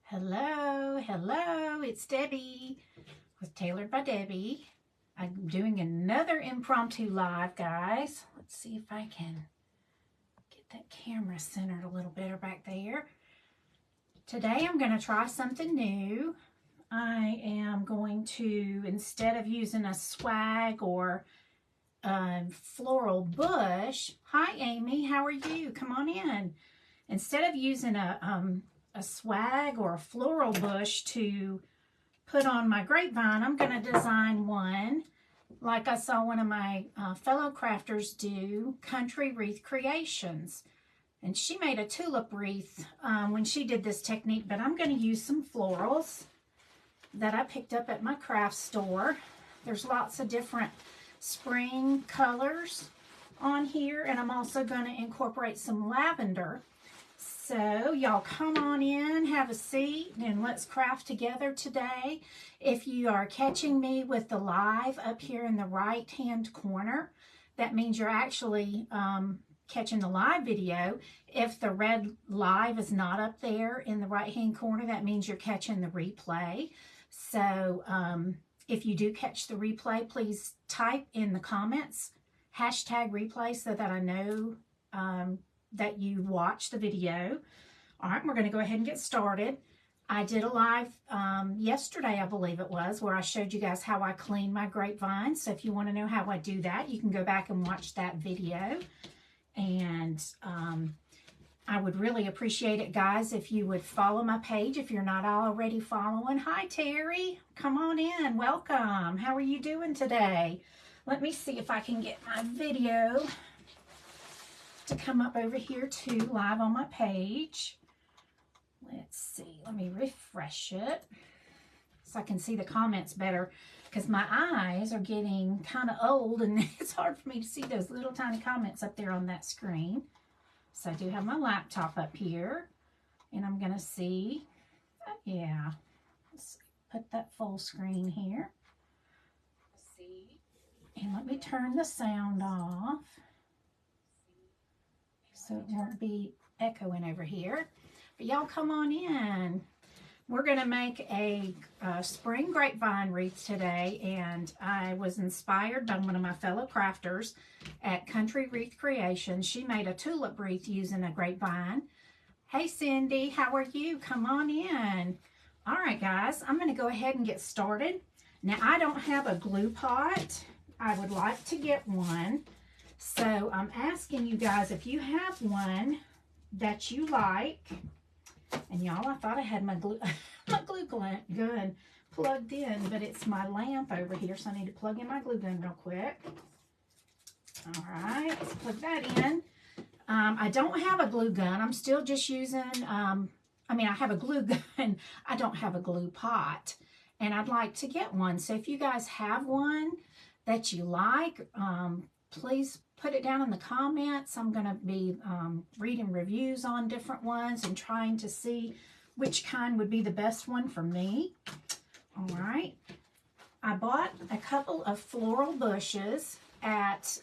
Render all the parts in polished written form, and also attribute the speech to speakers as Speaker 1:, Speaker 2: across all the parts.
Speaker 1: Hello, it's Debbie with Tailored by Debbie. I'm doing another impromptu live, guys. Let's see if I can get that camera centered a little better back there. Today I'm going to try something new. I am going to, instead of using a swag or floral bush, hi Amy, how are you? Come on in. Instead of using a swag or a floral bush to put on my grapevine, I'm going to design one like I saw one of my fellow crafters do, Country Wreath Creations. And she made a tulip wreath when she did this technique, but I'm going to use some florals that I picked up at my craft store. There's lots of different spring colors on here, and I'm also going to incorporate some lavender. So y'all come on in, have a seat, and let's craft together today. If you are catching me with the live up here in the right hand corner, that means you're actually catching the live video. If the red live is not up there in the right hand corner, that means you're catching the replay. So if you do catch the replay, please type in the comments hashtag replay so that I know that you watch the video. All right, we're going to go ahead and get started. I did a live yesterday, I believe it was, where I showed you guys how I clean my grapevine. So if you want to know how I do that, you can go back and watch that video. And I would really appreciate it, guys, if you would follow my page if you're not already following. Hi, Terry. Come on in. Welcome. How are you doing today? Let me see if I can get my video to come up over here too, live on my page. Let's see. Let me refresh it so I can see the comments better, because my eyes are getting kind of old and it's hard for me to see those little tiny comments up there on that screen. So I do have my laptop up here, and I'm going to see, yeah, let's put that full screen here. See, and let me turn the sound off so it won't be echoing over here. But y'all come on in. We're going to make a spring grapevine wreath today, and I was inspired by one of my fellow crafters at Country Wreath Creations. She made a tulip wreath using a grapevine. Hey Cindy, how are you? Come on in. All right guys, I'm going to go ahead and get started. Now I don't have a glue pot. I would like to get one. So I'm asking you guys if you have one that you like. And y'all, I thought I had my glue gun plugged in, but it's my lamp over here, so I need to plug in my glue gun real quick. All right, let's plug that in. I don't have a glue gun. I'm still just using, I have a glue gun. I don't have a glue pot, and I'd like to get one. So if you guys have one that you like, please put it down in the comments. I'm going to be reading reviews on different ones and trying to see which kind would be the best one for me. All right. I bought a couple of floral bushes at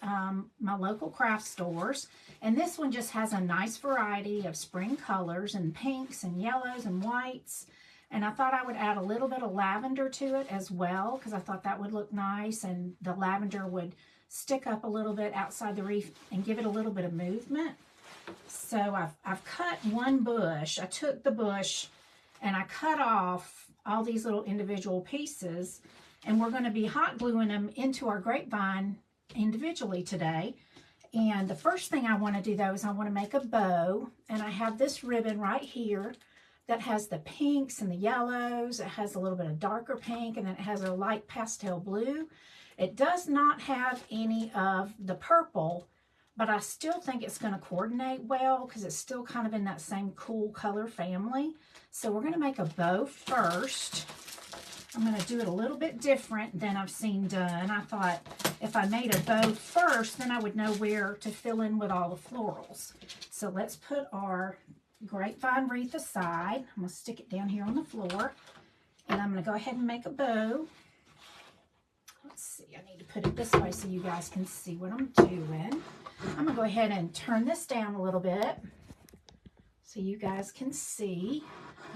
Speaker 1: my local craft stores. And this one just has a nice variety of spring colors and pinks and yellows and whites. And I thought I would add a little bit of lavender to it as well, because I thought that would look nice, and the lavender would stick up a little bit outside the wreath and give it a little bit of movement. So I've cut one bush. I took the bush and I cut off all these little individual pieces, and we're going to be hot gluing them into our grapevine individually today. And the first thing I want to do though is I want to make a bow, and I have this ribbon right here that has the pinks and the yellows. It has a little bit of darker pink, and then it has a light pastel blue. It does not have any of the purple, but I still think it's going to coordinate well because it's still kind of in that same cool color family. So we're going to make a bow first. I'm going to do it a little bit different than I've seen done. I thought if I made a bow first, then I would know where to fill in with all the florals. So let's put our grapevine wreath aside. I'm going to stick it down here on the floor, and I'm going to go ahead and make a bow. Let's see, I need to put it this way so you guys can see what I'm doing. I'm going to go ahead and turn this down a little bit so you guys can see.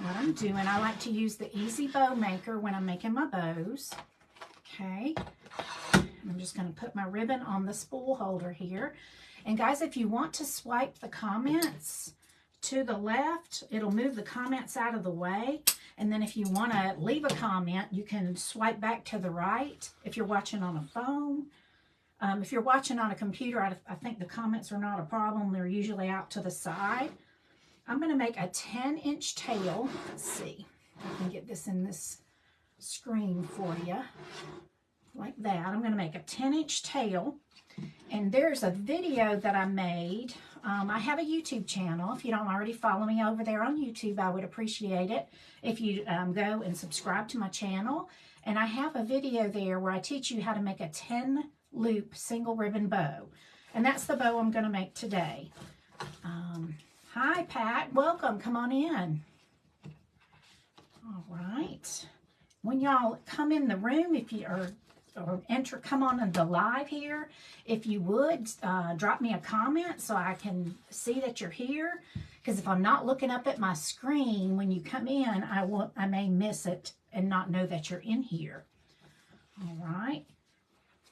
Speaker 1: what I'm doing. I like to use the Easy Bow Maker when I'm making my bows. Okay. I'm just going to put my ribbon on the spool holder here. And guys, if you want to swipe the comments to the left, it'll move the comments out of the way. And then if you want to leave a comment, you can swipe back to the right if you're watching on a phone. If you're watching on a computer, I think the comments are not a problem. They're usually out to the side. I'm going to make a 10-inch tail. Let's see if I can get this in this screen for you. Like that. I'm going to make a 10-inch tail. And there's a video that I made. I have a YouTube channel. If you don't already follow me over there on YouTube, I would appreciate it if you go and subscribe to my channel. And I have a video there where I teach you how to make a 10-loop single ribbon bow. And that's the bow I'm going to make today. Hi, Pat. Welcome. Come on in. All right. When y'all come in the room, if you are come on in the live here, if you would drop me a comment so I can see that you're here, because if I'm not looking up at my screen when you come in, I may miss it and not know that you're in here. All right,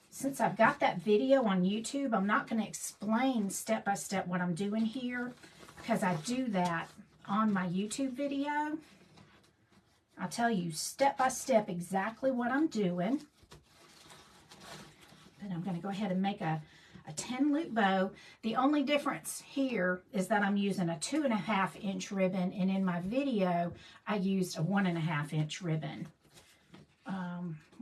Speaker 1: since I've got that video on YouTube, I'm not going to explain step by step what I'm doing here, because I do that on my YouTube video. I'll tell you step by step exactly what I'm doing. And I'm going to go ahead and make a 10-loop bow. The only difference here is that I'm using a 2.5-inch ribbon, and in my video, I used a 1.5-inch ribbon.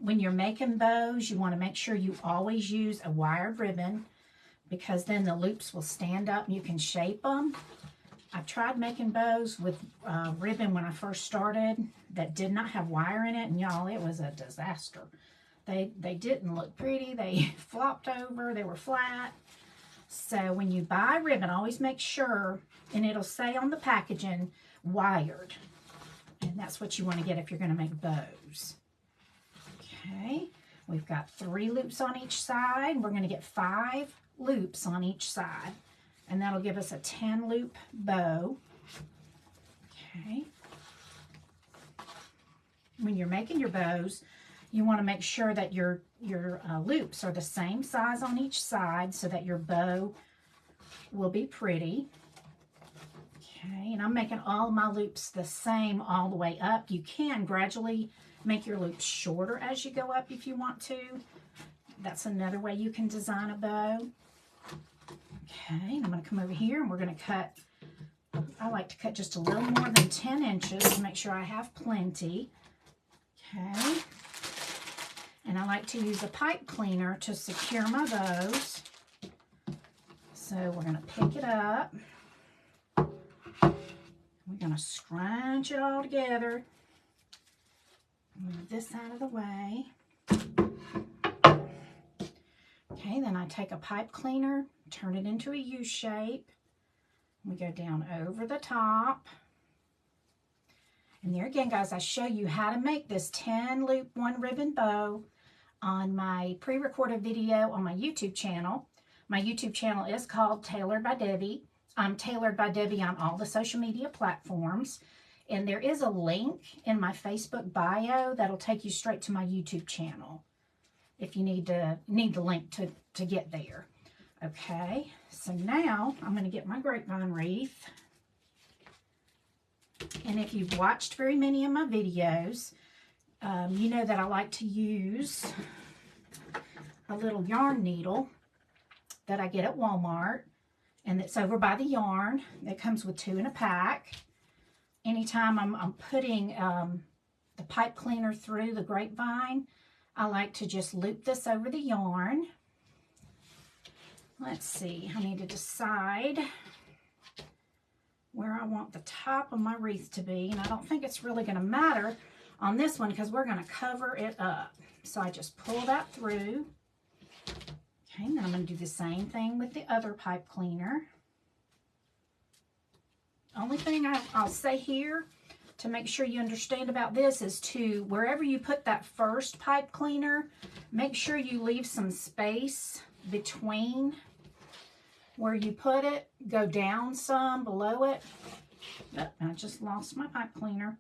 Speaker 1: When you're making bows, you want to make sure you always use a wired ribbon, because then the loops will stand up and you can shape them. I tried making bows with ribbon when I first started that did not have wire in it, and y'all, it was a disaster. They didn't look pretty. They flopped over. They were flat. So when you buy ribbon, always make sure, and it'll say on the packaging, wired. And that's what you want to get if you're going to make bows. Okay. We've got 3 loops on each side. We're going to get 5 loops on each side. And that'll give us a 10-loop bow. Okay. When you're making your bows, you want to make sure that your loops are the same size on each side so that your bow will be pretty. Okay, and I'm making all my loops the same all the way up. You can gradually make your loops shorter as you go up if you want to. That's another way you can design a bow. Okay, and I'm going to come over here and we're going to cut. I like to cut just a little more than 10 inches to make sure I have plenty. Okay. And I like to use a pipe cleaner to secure my bows. So we're going to pick it up. We're going to scrunch it all together. Move this out of the way. Okay, then I take a pipe cleaner, turn it into a U shape. We go down over the top. And there again, guys, I show you how to make this 10-loop 1-ribbon bow on my pre-recorded video on my YouTube channel. My YouTube channel is called Tailored by Debbie. I'm Tailored by Debbie on all the social media platforms. And there is a link in my Facebook bio that'll take you straight to my YouTube channel if you need the link to get there. Okay, so now I'm going to get my grapevine wreath. And if you've watched very many of my videos, you know that I like to use a little yarn needle that I get at Walmart, and it's over by the yarn. It comes with 2 in a pack. Anytime I'm putting the pipe cleaner through the grapevine, I like to just loop this over the yarn. Let's see, I need to decide where I want the top of my wreath to be, and I don't think it's really going to matter on this one because we're going to cover it up. So I just pull that through. Okay, and then I'm going to do the same thing with the other pipe cleaner. Only thing I'll say here to make sure you understand about this is to, wherever you put that first pipe cleaner, make sure you leave some space between where you put it. Go down some below it Oh, I just lost my pipe cleaner.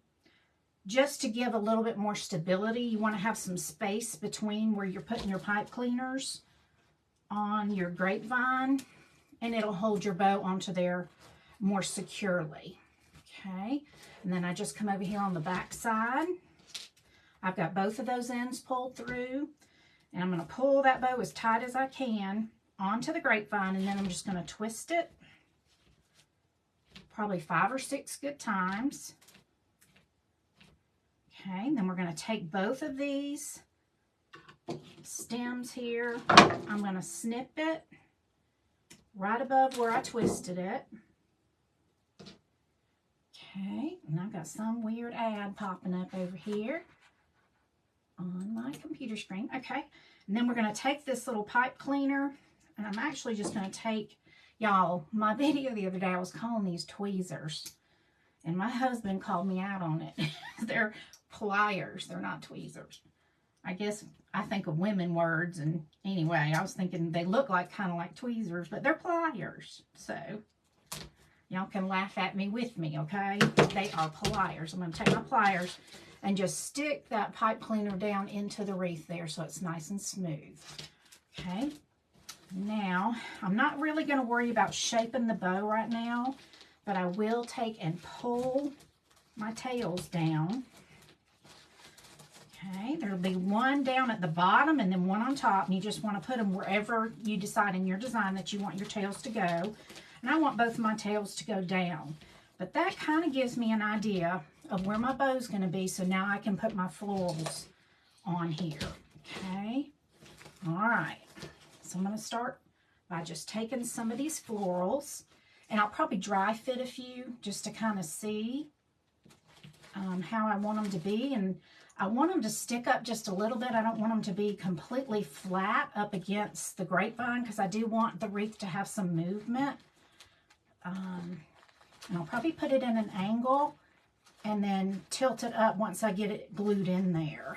Speaker 1: Just to give a little bit more stability, you want to have some space between where you're putting your pipe cleaners on your grapevine, and it'll hold your bow onto there more securely. Okay, and then I just come over here on the back side. I've got both of those ends pulled through, and I'm going to pull that bow as tight as I can onto the grapevine, and then I'm just going to twist it probably 5 or 6 good times. Okay, and then we're going to take both of these stems here. I'm going to snip it right above where I twisted it. Okay, and I've got some weird ad popping up over here on my computer screen. Okay, and then we're going to take this little pipe cleaner, and I'm actually just going to take, y'all, my video the other day, I was calling these tweezers, and my husband called me out on it. They're pliers, they're not tweezers. I guess I think of women words, and anyway, I was thinking they look like kind of like tweezers, but they're pliers. So y'all can laugh at me with me, okay? They are pliers. I'm going to take my pliers and just stick that pipe cleaner down into the wreath there so it's nice and smooth. Okay, now I'm not really going to worry about shaping the bow right now, but I will take and pull my tails down. Okay, there'll be one down at the bottom and then one on top, and you just want to put them wherever you decide in your design that you want your tails to go. And I want both of my tails to go down, but that kind of gives me an idea of where my bow's going to be, so now I can put my florals on here. Okay, all right, so I'm going to start by just taking some of these florals, and I'll probably dry fit a few just to kind of see how I want them to be. And I want them to stick up just a little bit. I don't want them to be completely flat up against the grapevine, because I do want the wreath to have some movement. And I'll probably put it in an angle and then tilt it up once I get it glued in there.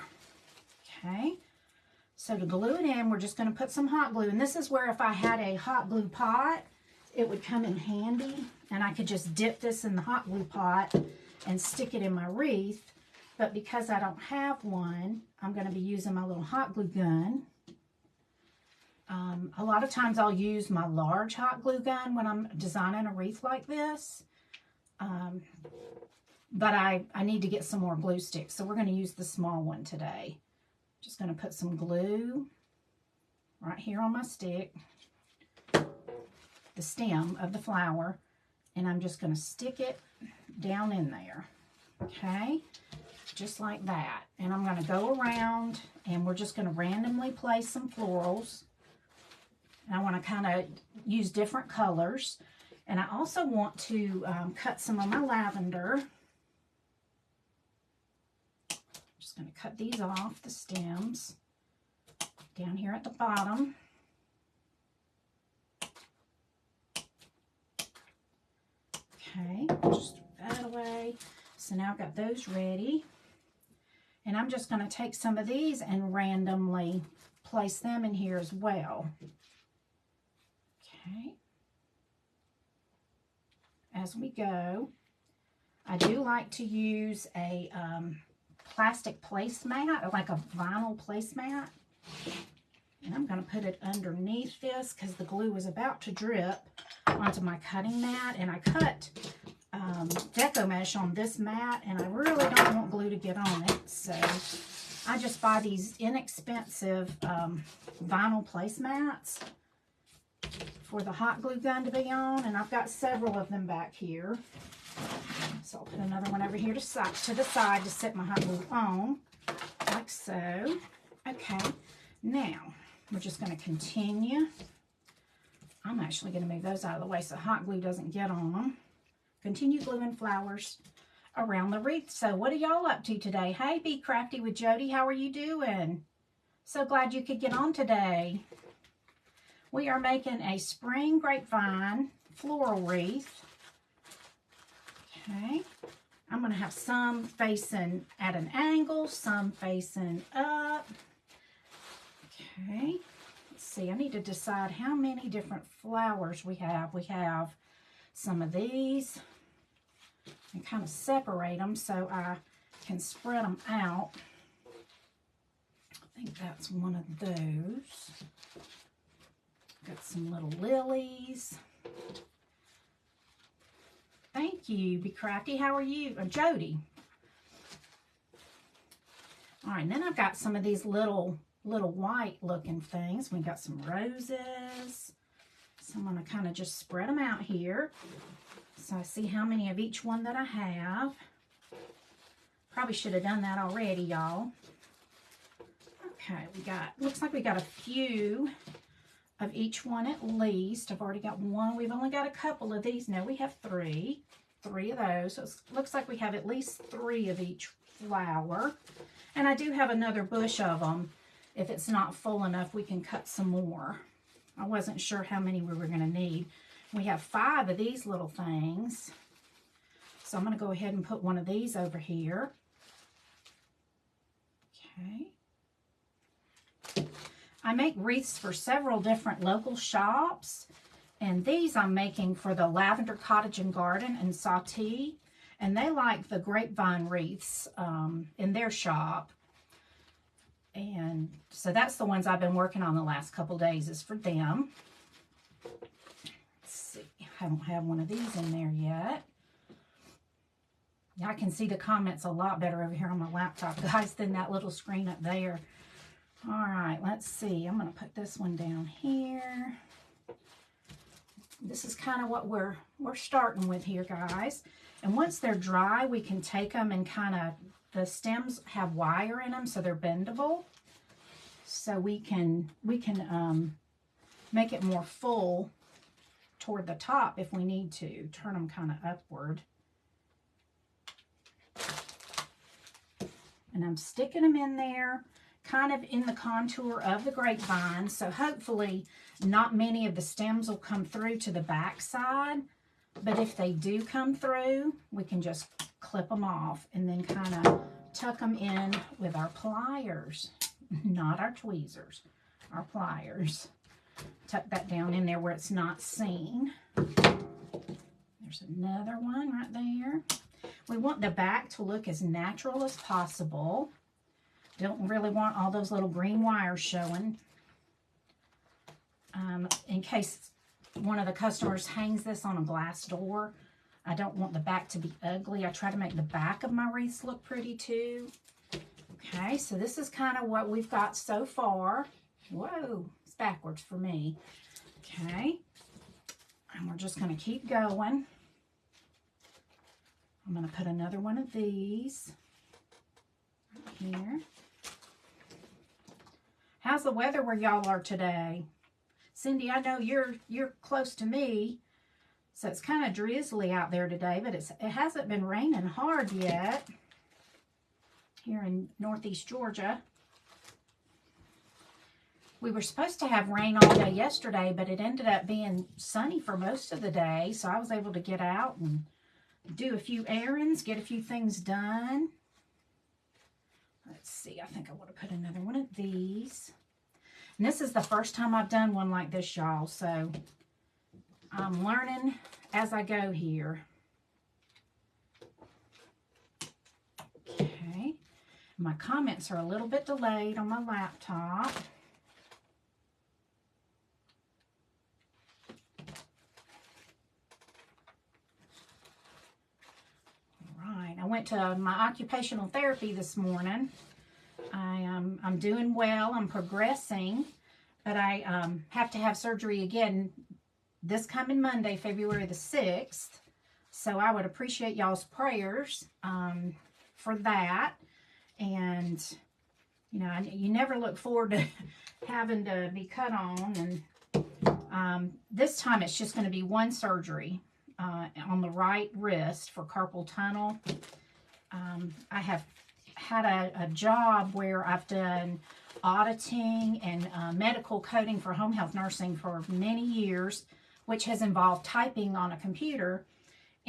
Speaker 1: Okay, so to glue it in, we're just going to put some hot glue. And this is where if I had a hot glue pot, it would come in handy, and I could just dip this in the hot glue pot and stick it in my wreath. But because I don't have one, I'm going to be using my little hot glue gun. A lot of times I'll use my large hot glue gun when I'm designing a wreath like this. But I need to get some more glue sticks, so we're going to use the small one today. Just going to put some glue right here on my stick, the stem of the flower, and I'm just going to stick it down in there. Okay, just like that. And I'm going to go around, and we're just going to randomly place some florals. And I want to kind of use different colors. And I also want to cut some of my lavender. Just going to cut these off, the stems, down here at the bottom. Okay, just throw that away. So now I've got those ready. And I'm just going to take some of these and randomly place them in here as well. Okay. As we go, I do like to use a plastic placemat, like a vinyl placemat. And I'm going to put it underneath this because the glue is about to drip onto my cutting mat. And I cut deco mesh on this mat, and I really don't want glue to get on it. So I just buy these inexpensive vinyl placemats for the hot glue gun to be on, and I've got several of them back here. So I'll put another one over here to the side to set my hot glue on, like so. Okay, now we're just going to continue. I'm actually going to move those out of the way so hot glue doesn't get on them. Continue gluing flowers around the wreath. So what are y'all up to today? Hey, Be Crafty with Jody, how are you doing? So glad you could get on today. We are making a spring grapevine floral wreath. Okay, I'm going to have some facing at an angle, some facing up. Okay, let's see, I need to decide how many different flowers we have. We have some of these, and kind of separate them so I can spread them out. I think that's one of those. Got some little lilies. Thank you, Be Crafty. How are you? Jody. All right, and then I've got some of these little white looking things. We got some roses. So I'm going to kind of just spread them out here. So I see how many of each one that I have. Probably should have done that already, y'all. Okay, looks like we got a few of each one at least. I've already got one. We've only got a couple of these. No, we have three of those. So it looks like we have at least 3 of each flower. And I do have another bush of them. If it's not full enough, we can cut some more. I wasn't sure how many we were going to need. We have 5 of these little things. So I'm going to go ahead and put one of these over here. Okay. I make wreaths for several different local shops. And these I'm making for the Lavender Cottage and Garden in Sawtee. And they like the Grapevine Wreaths in their shop. And so that's the ones I've been working on the last couple days is for them. Let's see. I don't have one of these in there yet. I can see the comments a lot better over here on my laptop, guys, than that little screen up there. All right, let's see. I'm going to put this one down here. This is kind of what we're starting with here, guys. And once they're dry, we can take them and kind of, the stems have wire in them, so they're bendable. So we can make it more full toward the top if we need to. Turn them kind of upward. And I'm sticking them in there, kind of in the contour of the grapevine. So hopefully not many of the stems will come through to the back side. But if they do come through, we can just clip them off and then kind of tuck them in with our pliers, not our tweezers, our pliers. Tuck that down in there where it's not seen. There's another one right there. We want the back to look as natural as possible. Don't really want all those little green wires showing. In case one of the customers hangs this on a glass door, I don't want the back to be ugly. I try to make the back of my wreaths look pretty too. Okay, so this is kind of what we've got so far. Whoa, it's backwards for me. Okay, and we're just going to keep going. I'm going to put another one of these right here. How's the weather where y'all are today? Cindy, I know you're close to me, so it's kind of drizzly out there today, but it hasn't been raining hard yet here in northeast Georgia. We were supposed to have rain all day yesterday, but it ended up being sunny for most of the day, so I was able to get out and do a few errands, get a few things done. Let's see, I think I want to put another one of these. And this is the first time I've done one like this, y'all, so I'm learning as I go here. Okay, my comments are a little bit delayed on my laptop. All right, I went to my occupational therapy this morning. I'm doing well. I'm progressing, but I have to have surgery again this coming Monday, February the 6th. So I would appreciate y'all's prayers for that. And, you know, you never look forward to having to be cut on. And this time it's just going to be one surgery on the right wrist for carpal tunnel. I have had a job where I've done auditing and medical coding for home health nursing for many years, which has involved typing on a computer.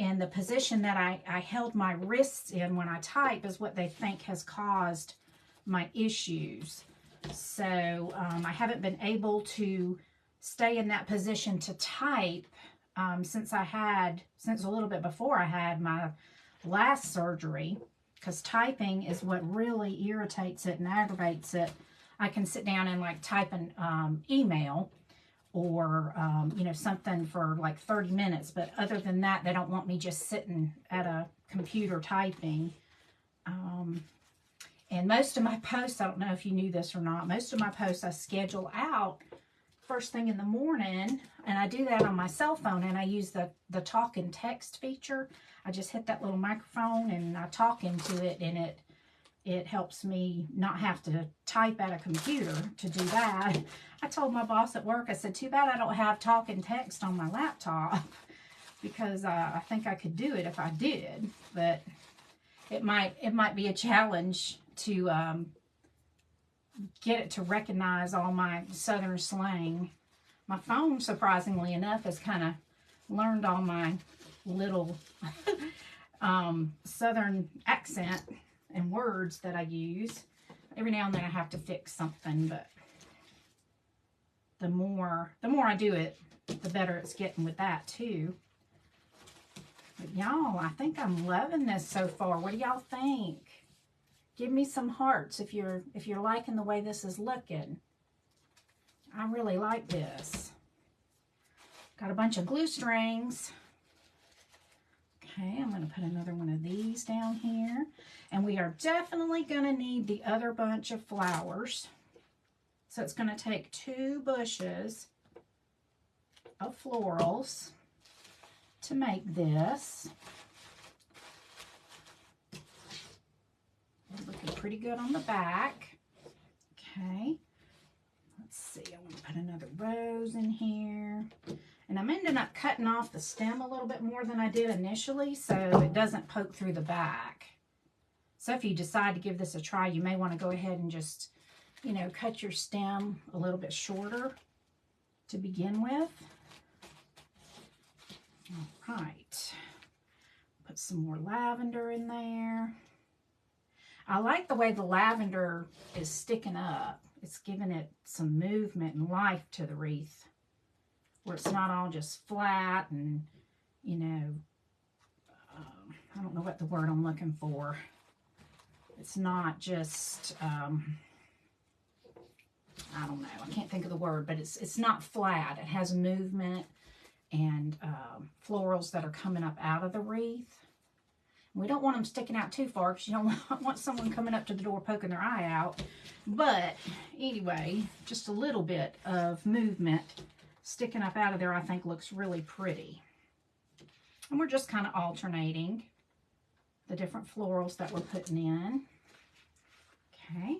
Speaker 1: And the position that I held my wrists in when I type is what they think has caused my issues. So I haven't been able to stay in that position to type since a little bit before I had my last surgery, because typing is what really irritates it and aggravates it. I can sit down and like type an email or, you know, something for like 30 minutes. But other than that, they don't want me just sitting at a computer typing. And most of my posts, I don't know if you knew this or not, most of my posts I schedule out first thing in the morning, and I do that on my cell phone, and I use the talk and text feature. I just hit that little microphone and I talk into it, and it helps me not have to type at a computer to do that. I told my boss at work, I said, too bad I don't have talk and text on my laptop, because I think I could do it if I did, but it might be a challenge to get it to recognize all my Southern slang. My phone, surprisingly enough, has kind of learned all my little Southern accent and words that I use. Every now and then I have to fix something, but the more I do it, the better it's getting with that too. But y'all, I think I'm loving this so far. What do y'all think? Give me some hearts if you're liking the way this is looking. I really like this. Got a bunch of glue strings. Okay, I'm going to put another one of these down here. And we are definitely going to need the other bunch of flowers. So it's going to take 2 bushes of florals to make this. Looking pretty good on the back. Okay. Let's see. I want to put another rose in here. And I'm ending up cutting off the stem a little bit more than I did initially, so it doesn't poke through the back. So if you decide to give this a try, you may want to go ahead and just, you know, cut your stem a little bit shorter to begin with. All right. Put some more lavender in there. I like the way the lavender is sticking up. It's giving it some movement and life to the wreath, where it's not all just flat and, you know, I don't know what the word I'm looking for. It's not just, I don't know, I can't think of the word, but it's not flat. It has movement and florals that are coming up out of the wreath. We don't want them sticking out too far, because you don't want someone coming up to the door poking their eye out. But anyway, just a little bit of movement sticking up out of there, I think, looks really pretty. And we're just kind of alternating the different florals that we're putting in. Okay.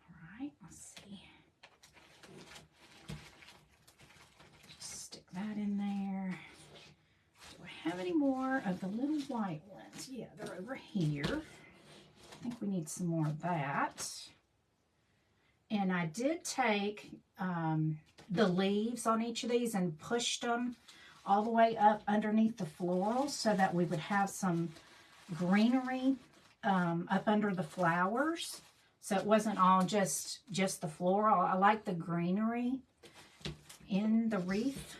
Speaker 1: All right, let's see. Just stick that in there. Have any more of the little white ones? Yeah, they're over here. I think we need some more of that. And I did take the leaves on each of these and pushed them all the way up underneath the florals so that we would have some greenery up under the flowers. So it wasn't all just the floral. I like the greenery in the wreath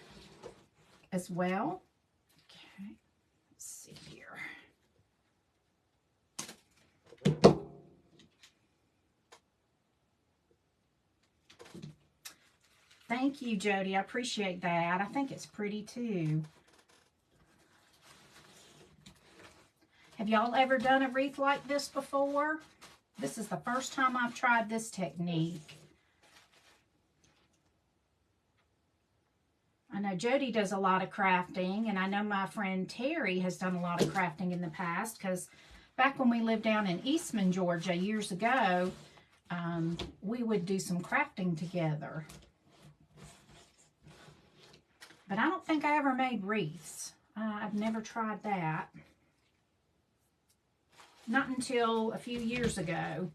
Speaker 1: as well. Thank you, Jody. I appreciate that. I think it's pretty too. Have y'all ever done a wreath like this before? This is the first time I've tried this technique. I know Jody does a lot of crafting, and I know my friend Terry has done a lot of crafting in the past, because back when we lived down in Eastman, Georgia years ago, we would do some crafting together. But I don't think I ever made wreaths. I've never tried that. Not until a few years ago.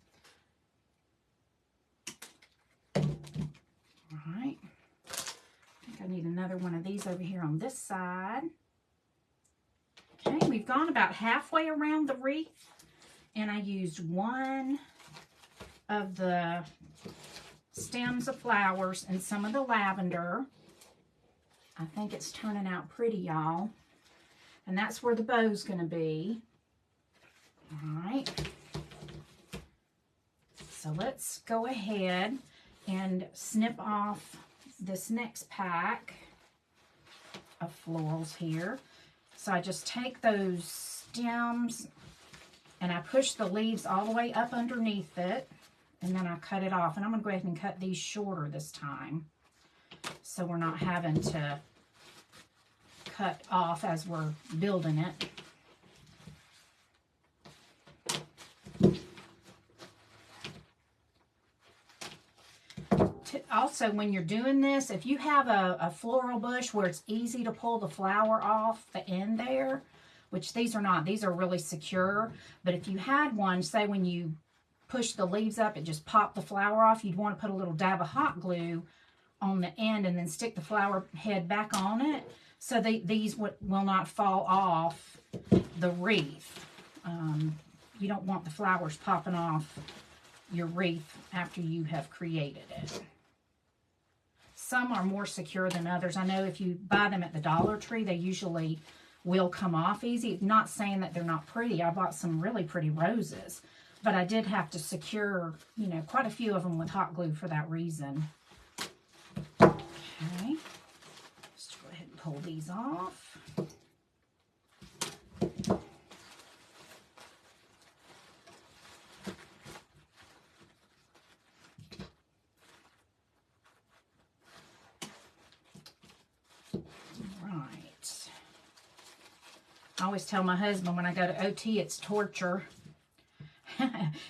Speaker 1: All right. I think I need another one of these over here on this side. Okay, we've gone about halfway around the wreath, and I used one of the stems of flowers and some of the lavender. I think it's turning out pretty, y'all. And that's where the bow's going to be. All right. So let's go ahead and snip off this next pack of florals here. So I just take those stems and I push the leaves all the way up underneath it, and then I cut it off. And I'm going to go ahead and cut these shorter this time, so we're not having to cut off as we're building it. Also, when you're doing this, if you have a floral bush where it's easy to pull the flower off the end there, which these are not, these are really secure, but if you had one, say when you push the leaves up, it just popped the flower off, you'd want to put a little dab of hot glue on the end and then stick the flower head back on it, so these will not fall off the wreath. You don't want the flowers popping off your wreath after you have created it. Some are more secure than others. I know if you buy them at the Dollar Tree, they usually will come off easy. Not saying that they're not pretty. I bought some really pretty roses, but I did have to secure, you know, quite a few of them with hot glue for that reason. Okay, let's go ahead and pull these off. I always tell my husband when I go to OT, it's torture.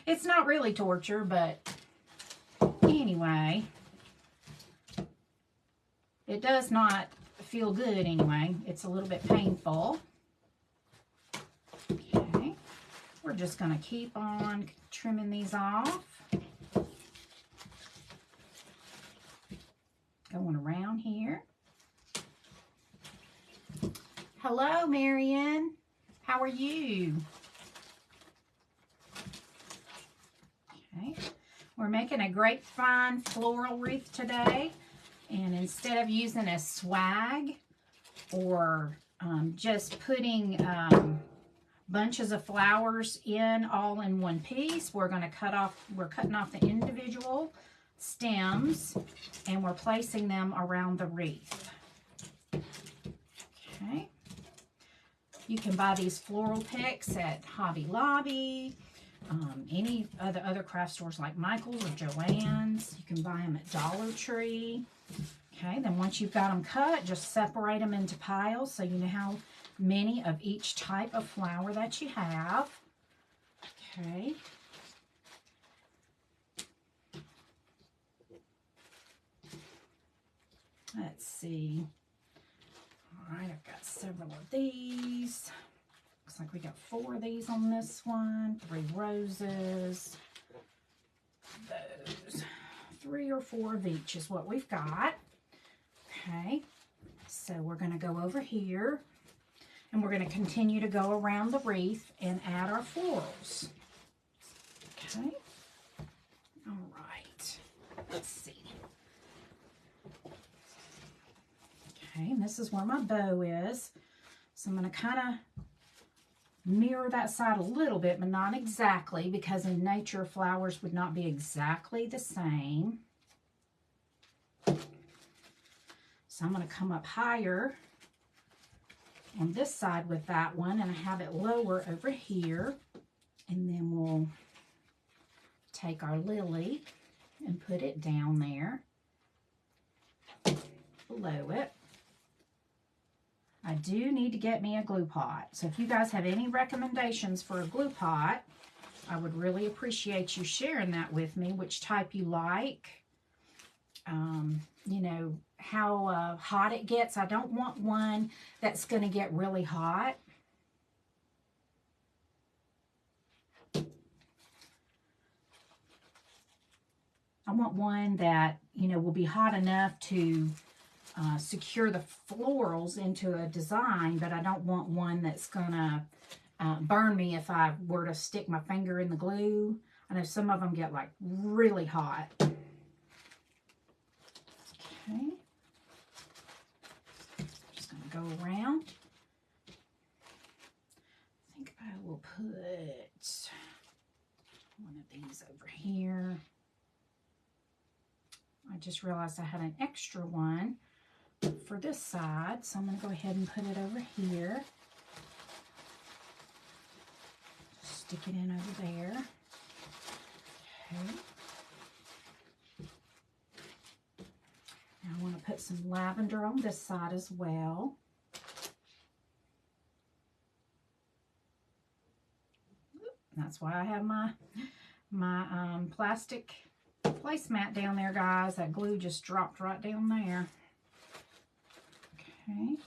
Speaker 1: It's not really torture, but anyway, it does not feel good anyway. It's a little bit painful. Okay, we're just going to keep on trimming these off. Going around here. Hello, Marion. How are you? Okay. We're making a grapevine floral wreath today. And instead of using a swag or just putting bunches of flowers in all in one piece, we're going to we're cutting off the individual stems and we're placing them around the wreath. Okay. You can buy these floral picks at Hobby Lobby, any other craft stores like Michael's or Joann's. You can buy them at Dollar Tree. Okay, then once you've got them cut, just separate them into piles so you know how many of each type of flower that you have. Okay. Let's see. All right, I've got several of these. Looks like we got 4 of these on this one. 3 roses. Those. 3 or 4 of each is what we've got. Okay, so we're going to go over here and we're going to continue to go around the wreath and add our florals. Okay, all right, let's see. Okay, and this is where my bow is. So I'm going to kind of mirror that side a little bit, but not exactly, because in nature, flowers would not be exactly the same. So I'm going to come up higher on this side with that one, and I have it lower over here. And then we'll take our lily and put it down there below it. I do need to get me a glue pot. So if you guys have any recommendations for a glue pot, I would really appreciate you sharing that with me, which type you like. You know, how hot it gets. I don't want one that's going to get really hot. I want one that, you know, will be hot enough to secure the florals into a design, but I don't want one that's going to burn me if I were to stick my finger in the glue. I know some of them get like really hot. Okay. Just going to go around. will put one of these over here. I just realized I had an extra one for this side, so I'm going to go ahead and put it over here. Stick it in over there. Okay. Now I want to put some lavender on this side as well. That's why I have my plastic placemat down there, guys. That glue just dropped right down there. Okay.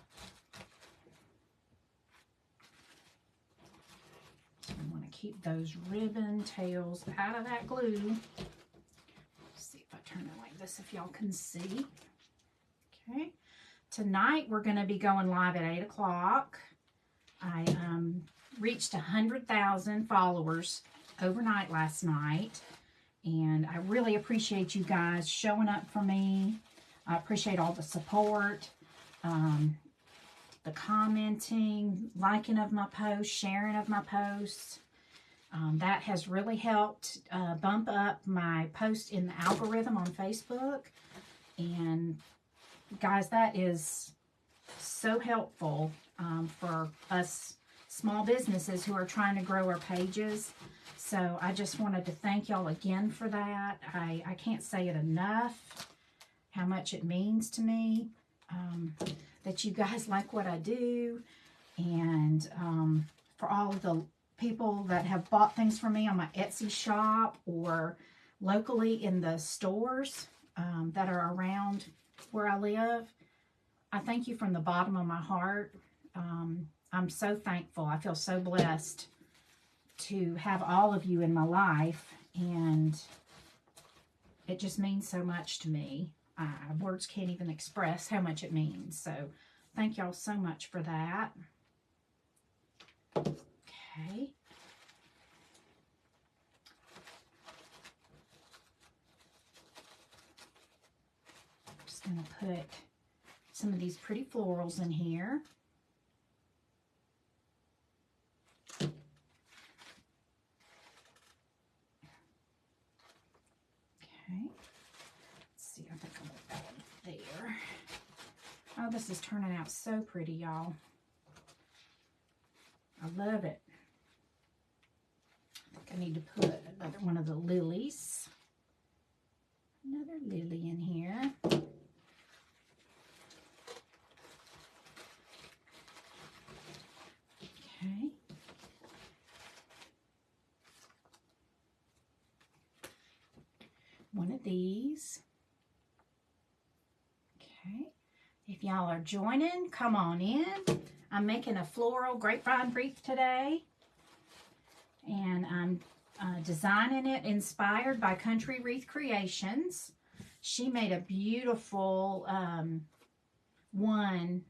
Speaker 1: So I want to keep those ribbon tails out of that glue. Let's see if I turn it like this, if y'all can see. Okay. Tonight we're going to be going live at 8 o'clock. I reached 100,000 followers overnight last night, and I really appreciate you guys showing up for me. I appreciate all the support, the commenting, liking of my posts, sharing of my posts. That has really helped bump up my post in the algorithm on Facebook. And guys, that is so helpful for us small businesses who are trying to grow our pages. So I just wanted to thank y'all again for that. I can't say it enough how much it means to me that you guys like what I do, and for all of the people that have bought things from me on my Etsy shop or locally in the stores that are around where I live. I thank you from the bottom of my heart. I'm so thankful. I feel so blessed to have all of you in my life, and it just means so much to me. Words can't even express how much it means. So thank y'all so much for that. Okay. I'm just going to put some of these pretty florals in here. Oh, this is turning out so pretty, y'all. I love it. I think I need to put another one of the lilies. Another lily in here. Okay. One of these. Okay. If y'all are joining, come on in. I'm making a floral grapevine wreath today. And I'm designing it inspired by Country Wreath Creations. She made a beautiful one,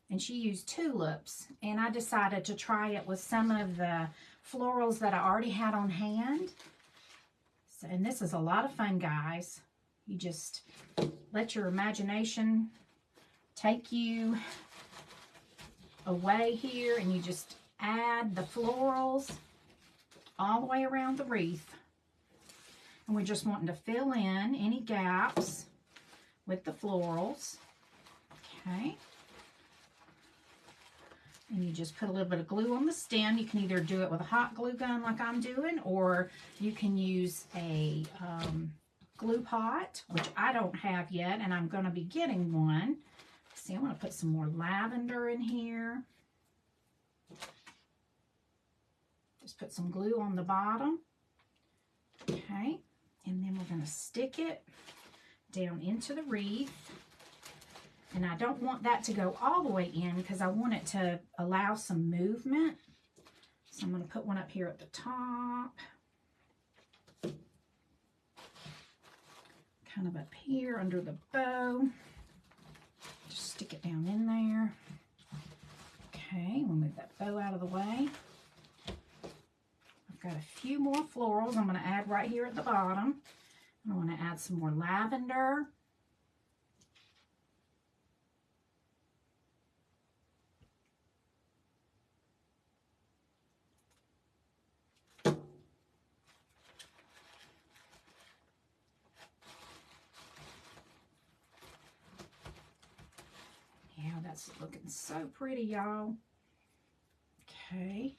Speaker 1: and she used tulips. And I decided to try it with some of the florals that I already had on hand. So, and this is a lot of fun, guys. You just let your imagination take you away here, and you just add the florals all the way around the wreath. And we're just wanting to fill in any gaps with the florals. Okay. And you just put a little bit of glue on the stem. You can either do it with a hot glue gun like I'm doing, or you can use a glue pot, which I don't have yet, and I'm going to be getting one. See, I'm going to put some more lavender in here. Just put some glue on the bottom. Okay. And then we're going to stick it down into the wreath. And I don't want that to go all the way in because I want it to allow some movement. So I'm going to put one up here at the top. Kind of up here under the bow. Just stick it down in there. Okay, we'll move that bow out of the way. I've got a few more florals I'm going to add right here at the bottom. I want to add some more lavender. That's looking so pretty, y'all. Okay,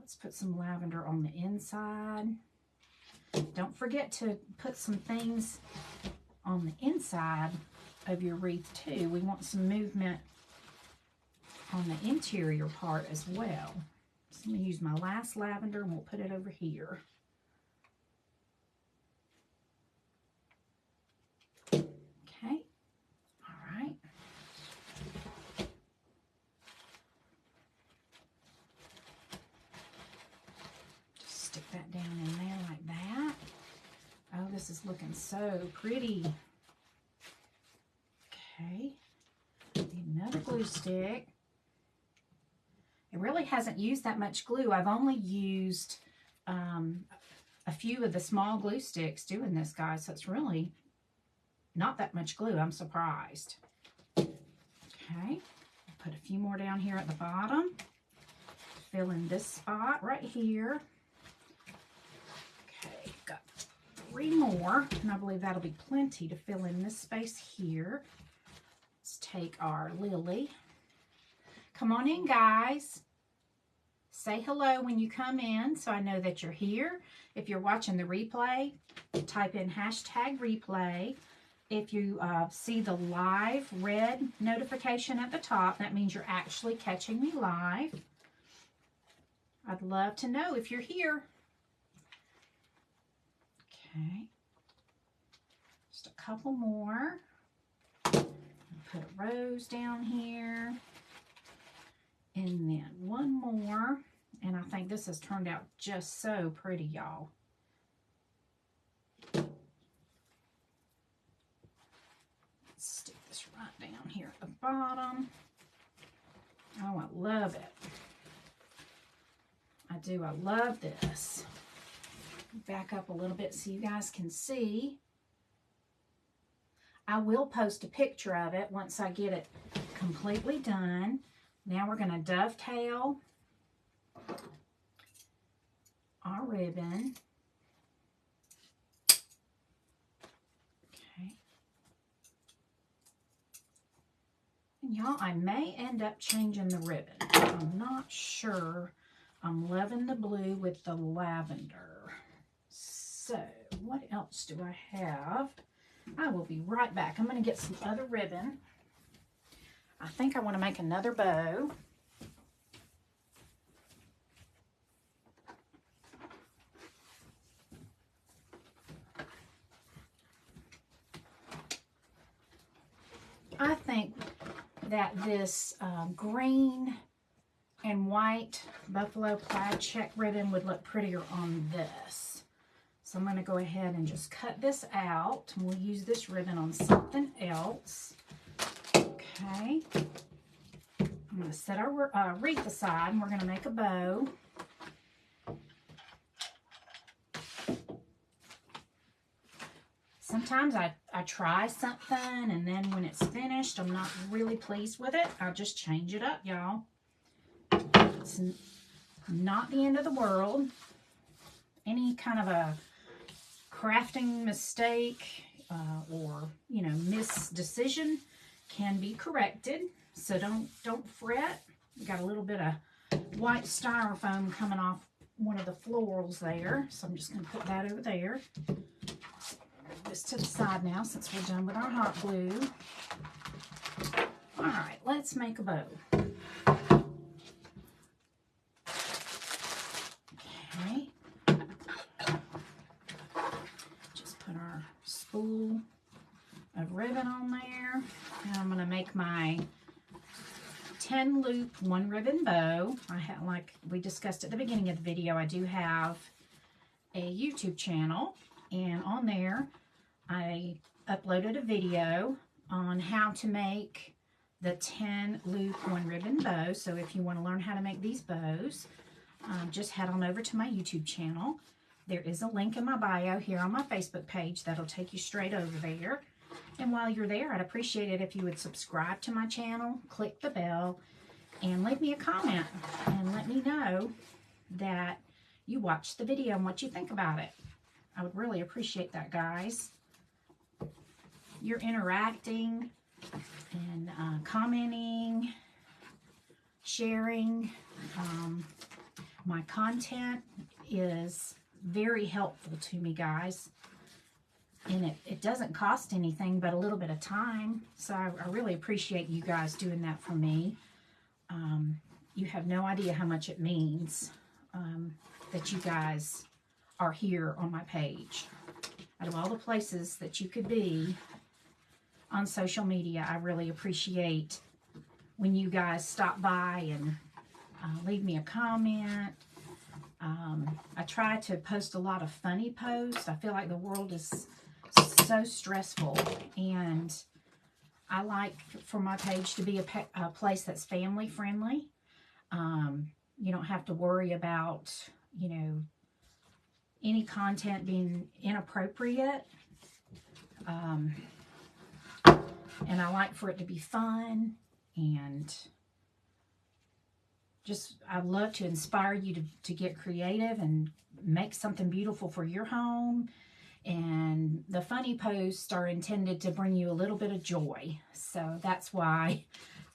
Speaker 1: let's put some lavender on the inside. Don't forget to put some things on the inside of your wreath too. We want some movement on the interior part as well. So I'm going to use my last lavender and we'll put it over here. Okay, all right. Just stick that down in there like that. Oh, this is looking so pretty. Okay, need another glue stick. It really hasn't used that much glue. I've only used a few of the small glue sticks doing this, guys, so it's really not that much glue. I'm surprised. Okay, put a few more down here at the bottom. Fill in this spot right here. Okay, got 3 more, and I believe that'll be plenty to fill in this space here. Let's take our lily. Come on in, guys. Say hello when you come in so I know that you're here. If you're watching the replay, type in #replay. If you see the live red notification at the top, that means you're actually catching me live. I'd love to know if you're here. Okay. Just a couple more. Put a rose down here. And then one more. And I think this has turned out just so pretty, y'all. Let's stick this right down here at the bottom. Oh, I love it. I do. I love this. Back up a little bit so you guys can see. I will post a picture of it once I get it completely done. Now we're going to dovetail our ribbon. Okay. And y'all, I may end up changing the ribbon. I'm not sure. I'm loving the blue with the lavender. So, what else do I have? I will be right back. I'm going to get some other ribbon. I think I want to make another bow. I think that this green and white buffalo plaid check ribbon would look prettier on this. So I'm going to go ahead and just cut this out. And we'll use this ribbon on something else. Okay. I'm going to set our wreath aside and we're going to make a bow. Sometimes I try something and then when it's finished, I'm not really pleased with it. I'll just change it up, y'all. It's not the end of the world. Any kind of a crafting mistake or, you know, misdecision can be corrected. So don't fret. We got a little bit of white styrofoam coming off one of the florals there. So I'm just going to put that over there. This to the side now since we're done with our hot glue. All right, let's make a bow. Okay. Just put our spool of ribbon on there. And I'm going to make my 10 loop 1 ribbon bow. I have, like we discussed at the beginning of the video, I do have a YouTube channel, and on there I uploaded a video on how to make the 10 loop 1 ribbon bow. So if you want to learn how to make these bows, just head on over to my YouTube channel. There is a link in my bio here on my Facebook page that'll take you straight over there. And while you're there, I'd appreciate it if you would subscribe to my channel, click the bell, and leave me a comment and let me know that you watched the video and what you think about it. I would really appreciate that, guys. You're interacting and commenting, sharing. My content is very helpful to me, guys. And it doesn't cost anything but a little bit of time. So I really appreciate you guys doing that for me. You have no idea how much it means that you guys are here on my page. Out of all the places that you could be on social media, I really appreciate when you guys stop by and leave me a comment. I try to post a lot of funny posts. I feel like the world is so stressful, and I like for my page to be a place that's family friendly. You don't have to worry about, you know, any content being inappropriate. And I like for it to be fun, and just, I love to inspire you to get creative and make something beautiful for your home. And the funny posts are intended to bring you a little bit of joy. So that's why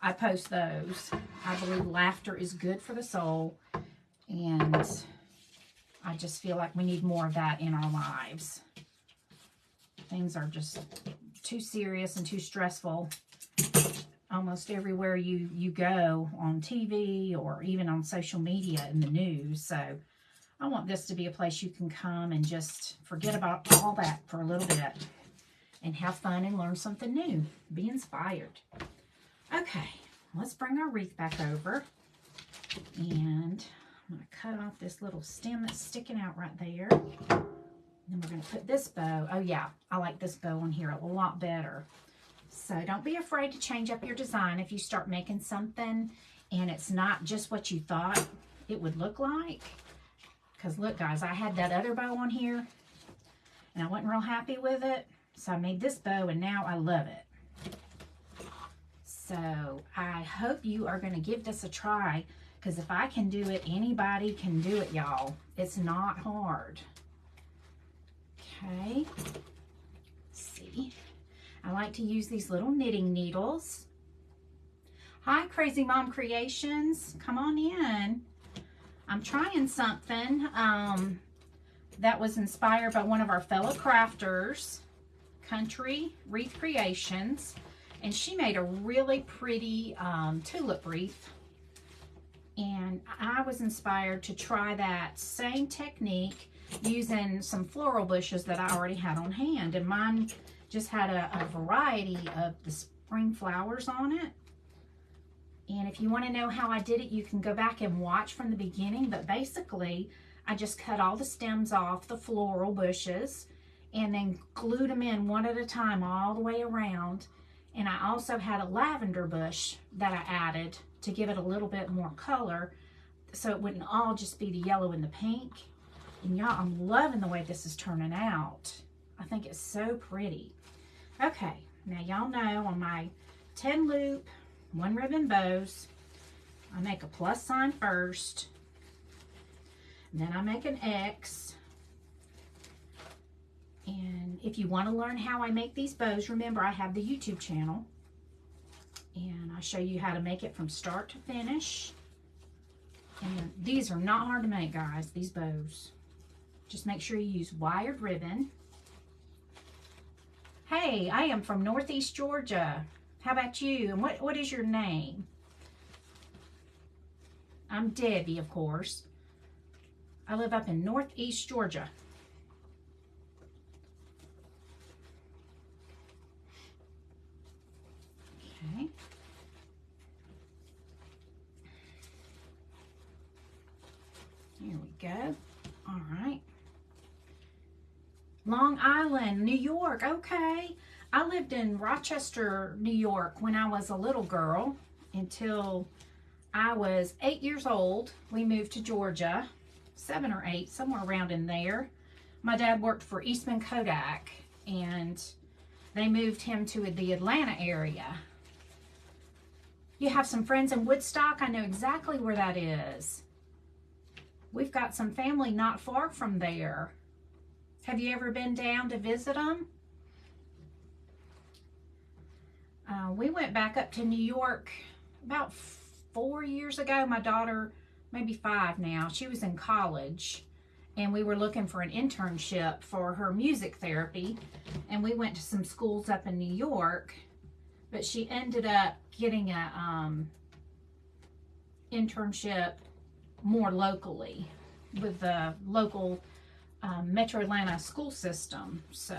Speaker 1: I post those. I believe laughter is good for the soul. And I just feel like we need more of that in our lives. Things are just too serious and too stressful almost everywhere you go, on TV or even on social media in the news. So I want this to be a place you can come and just forget about all that for a little bit and have fun and learn something new. Be inspired. Okay, let's bring our wreath back over. And I'm going to cut off this little stem that's sticking out right there. Then we're going to put this bow. Oh yeah, I like this bow on here a lot better. So don't be afraid to change up your design if you start making something and it's not just what you thought it would look like. Because look, guys, I had that other bow on here and I wasn't real happy with it. So I made this bow and now I love it. So I hope you are going to give this a try, because if I can do it, anybody can do it, y'all. It's not hard. Okay. Let's see. I like to use these little knitting needles. Hi, Crazy Mom Creations. Come on in. I'm trying something that was inspired by one of our fellow crafters, Country Wreath Creations. And she made a really pretty tulip wreath. And I was inspired to try that same technique using some floral bushes that I already had on hand. And mine just had a variety of the spring flowers on it. And if you want to know how I did it, you can go back and watch from the beginning. But basically, I just cut all the stems off the floral bushes and then glued them in one at a time all the way around. And I also had a lavender bush that I added to give it a little bit more color, so it wouldn't all just be the yellow and the pink. And y'all, I'm loving the way this is turning out. I think it's so pretty. Okay, now y'all know on my 10 loop, 1 ribbon bows, I make a plus sign first, then I make an X. And if you want to learn how I make these bows, remember I have the YouTube channel. And I show you how to make it from start to finish. And these are not hard to make, guys, these bows. Just make sure you use wired ribbon. Hey, I am from Northeast Georgia. How about you? And what is your name? I'm Debbie, of course. I live up in Northeast Georgia. Okay. Here we go. All right. Long Island, New York. Okay. I lived in Rochester, New York when I was a little girl until I was 8 years old. We moved to Georgia, 7 or 8, somewhere around in there. My dad worked for Eastman Kodak, and they moved him to the Atlanta area. You have some friends in Woodstock. I know exactly where that is. We've got some family not far from there. Have you ever been down to visit them? We went back up to New York about 4 years ago. My daughter, maybe 5 now, she was in college, and we were looking for an internship for her music therapy, and we went to some schools up in New York, but she ended up getting a internship more locally with the local Metro Atlanta school system. So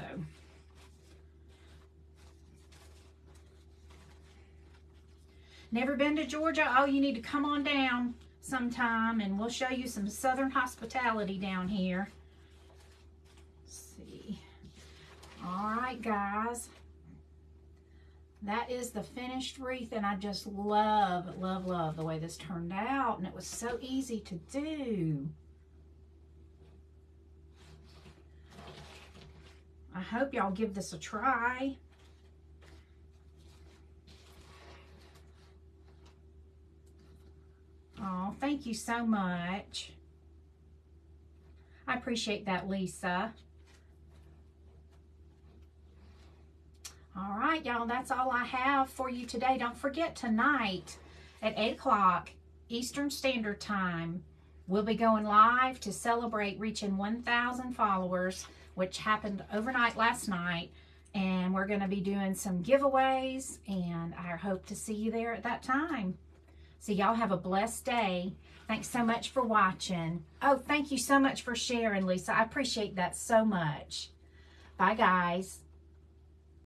Speaker 1: never been to Georgia? Oh, you need to come on down sometime and we'll show you some Southern hospitality down here. Let's see. All right, guys. That is the finished wreath, and I just love, love, love the way this turned out, and it was so easy to do. I hope y'all give this a try. Oh, thank you so much. I appreciate that, Lisa. All right, y'all, that's all I have for you today. Don't forget, tonight at 8 o'clock Eastern Standard Time, we'll be going live to celebrate reaching 1,000 followers, which happened overnight last night. And we're going to be doing some giveaways, and I hope to see you there at that time. So y'all have a blessed day. Thanks so much for watching. Oh, thank you so much for sharing, Lisa. I appreciate that so much. Bye, guys.